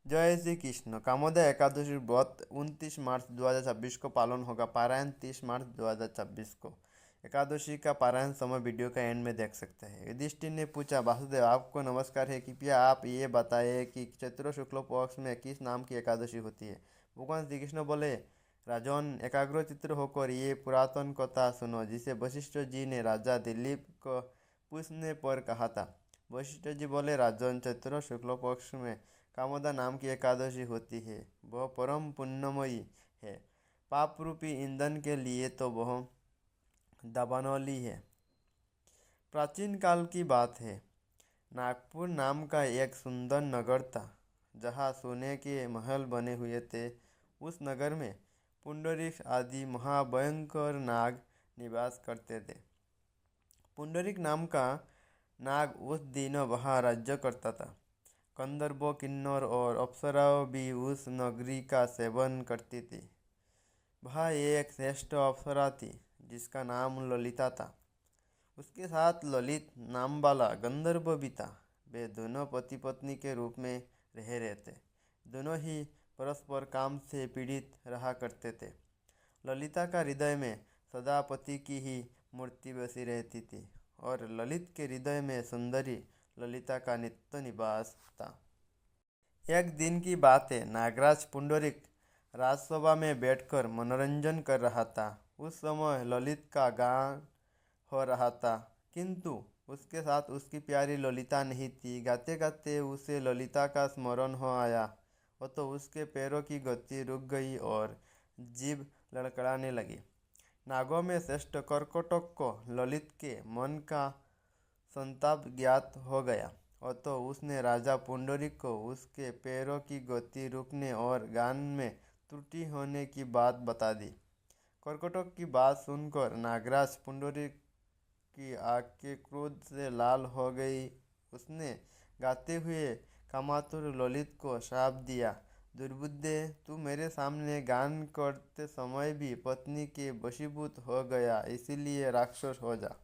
जय श्री कृष्ण। कामोदय एकादशी व्रत 29 मार्च 2026 को पालन होगा। पारायण 30 मार्च 2026 को। एकादशी का पारायण समय वीडियो का एंड में देख सकते हैं। युधिष्ठिर ने पूछा, वासुदेव आपको नमस्कार है, कृपया आप ये बताइए कि चैत्र शुक्ल पक्ष में किस नाम की एकादशी होती है। भगवान श्री कृष्ण बोले, राजन एकाग्रचित्र होकर ये पुरातन कथा सुनो, जिसे वशिष्ठ जी ने राजा दिलीप को पूछने पर कहा था। वशिष्ठ जी बोले, राजन चैत्र शुक्ल पक्ष में कामोदा नाम की एकादशी होती है। वह परम पुण्यमयी है। पाप रूपी ईंधन के लिए तो वह दावानली है। प्राचीन काल की बात है। नागपुर नाम का एक सुंदर नगर था, जहाँ सोने के महल बने हुए थे। उस नगर में पुंडरीक आदि महाभयंकर नाग निवास करते थे। पुंडरीक नाम का नाग उस दिन वहाँ राज्य करता था। कंदर्प, किन्नर और अप्सराएं भी उस नगरी का सेवन करती थी। वह एक श्रेष्ठ अप्सरा थी, जिसका नाम ललिता था। उसके साथ ललित नाम वाला गंधर्व भी था। वे दोनों पति पत्नी के रूप में रह रहे थे। दोनों ही परस्पर काम से पीड़ित रहा करते थे। ललिता का हृदय में सदा पति की ही मूर्ति बसी रहती थी, और ललित के हृदय में सुंदरी ललिता का नित्य निवास था। एक दिन की बात है। नागराज पुंडरीक राजसभा में बैठकर मनोरंजन कर रहा था। उस समय ललित का गान हो रहा था, किंतु उसके साथ उसकी प्यारी ललिता नहीं थी। गाते गाते उसे ललिता का स्मरण हो आया, और तो उसके पैरों की गति रुक गई और जीभ लड़खड़ाने लगी। नागों में श्रेष्ठ कर्कटक को ललित के मन का संताप ज्ञात हो गया, और तो उसने राजा पुंडरीक को उसके पैरों की गति रुकने और गान में त्रुटि होने की बात बता दी। कर्कटक की बात सुनकर नागराज पुंडरीक की आंखें क्रोध से लाल हो गई। उसने गाते हुए कामातुर ललित को शाप दिया, दुर्बुद्धे, तू मेरे सामने गान करते समय भी पत्नी के वशीभूत हो गया, इसीलिए राक्षस हो जा।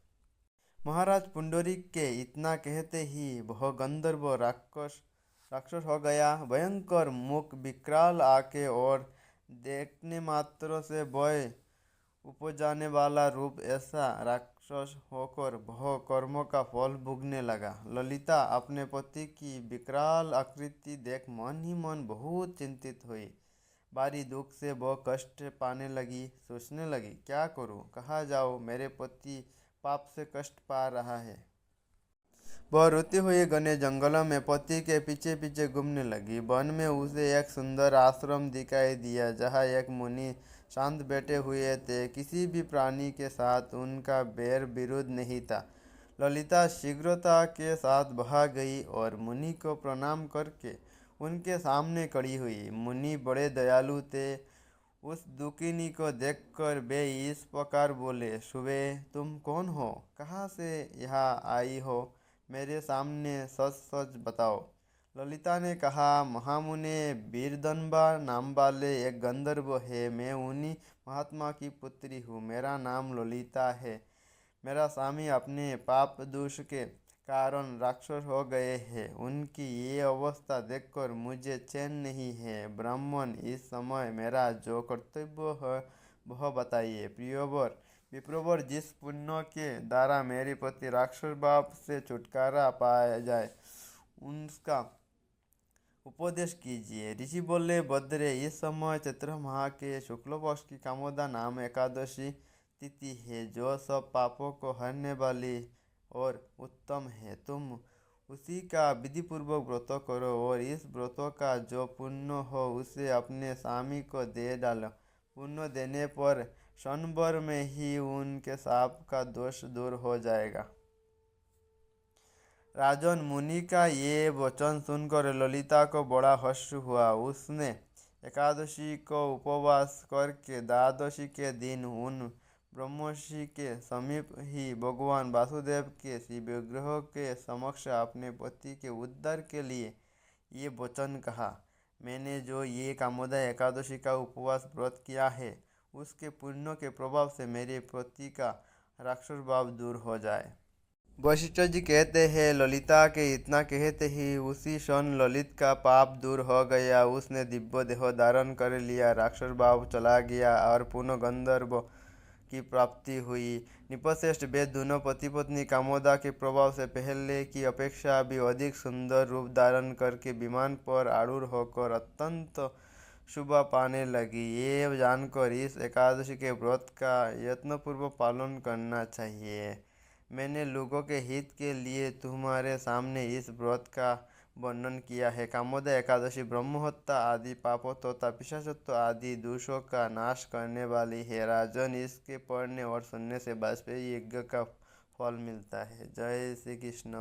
महाराज पुंडरीक के इतना कहते ही वह गंधर्व राक्षस हो गया। भयंकर मुख, विकराल आके और देखने मात्र से भय उपजाने वाला रूप, ऐसा राक्षस होकर वह कर्मों का फल भोगने लगा। ललिता अपने पति की विकराल आकृति देख मन ही मन बहुत चिंतित हुई। भारी दुख से वह कष्ट पाने लगी। सोचने लगी, क्या करूं, कहाँ जाऊं, मेरे पति पाप से कष्ट पा रहा है। वह रोते हुए घने जंगलों में पति के पीछे पीछे घूमने लगी। वन में उसे एक सुंदर आश्रम दिखाई दिया, जहाँ एक मुनि शांत बैठे हुए थे। किसी भी प्राणी के साथ उनका बैर विरोध नहीं था। ललिता शीघ्रता के साथ वहां गई और मुनि को प्रणाम करके उनके सामने खड़ी हुई। मुनि बड़े दयालु थे। उस दुखिनी को देखकर वे इस प्रकार बोले, सुबे, तुम कौन हो, कहाँ से यहाँ आई हो, मेरे सामने सच सच बताओ। ललिता ने कहा, महामुने, वीरदंबा नाम वाले एक गंधर्व है। मैं उन्हीं महात्मा की पुत्री हूँ। मेरा नाम ललिता है। मेरा स्वामी अपने पाप दोष के कारण राक्षस हो गए हैं। उनकी ये अवस्था देखकर मुझे चैन नहीं है। ब्राह्मण, इस समय मेरा जो कर्तव्य है वह बताइए। प्रियवर, विप्रवर, जिस पुण्य के द्वारा मेरे पति राक्षस बाप से छुटकारा पाया जाए, उसका उपदेश कीजिए। ऋषि बोले, भद्रे, इस समय चैत्र माह के शुक्ल पक्ष की कामोदा नाम एकादशी तिथि है, जो सब पापों को हरने वाली और उत्तम है। तुम उसी का विधिपूर्वक व्रत करो, और इस व्रत का जो पुण्य हो उसे अपने स्वामी को दे डालो। पुण्य देने पर क्षण भर में ही उनके शाप का दोष दूर हो जाएगा। राजन, मुनि का ये वचन सुनकर ललिता को बड़ा हर्ष हुआ। उसने एकादशी को उपवास करके द्वादशी के दिन उन ब्रह्मर्षि के समीप ही भगवान वासुदेव के शिव विग्रह के समक्ष अपने पति के उद्धार के लिए ये वचन कहा, मैंने जो ये कामोदा एकादशी का उपवास व्रत किया है, उसके पुण्य के प्रभाव से मेरे पति का राक्षस भाव दूर हो जाए। वशिष्ठ जी कहते हैं, ललिता के इतना कहते ही उसी क्षण ललित का पाप दूर हो गया। उसने दिव्य देह धारण कर लिया, राक्षस भाव चला गया और पुनः गंधर्व की प्राप्ति हुई। नृपश्रेष्ठ वे दोनों पति पत्नी कामोदा के प्रभाव से पहले की अपेक्षा भी अधिक सुंदर रूप धारण करके विमान पर आरूढ़ होकर अत्यंत शुभ पाने लगी। ये जानकर इस एकादशी के व्रत का यत्नपूर्वक पालन करना चाहिए। मैंने लोगों के हित के लिए तुम्हारे सामने इस व्रत का वर्णन किया है। कामोदय एकादशी ब्रह्महत्या आदि पापों तथा पिशाचत्व आदि दोषों का नाश करने वाली है। राजन, इसके पढ़ने और सुनने से वाजपेयी यज्ञ का फल मिलता है। जय श्री कृष्ण।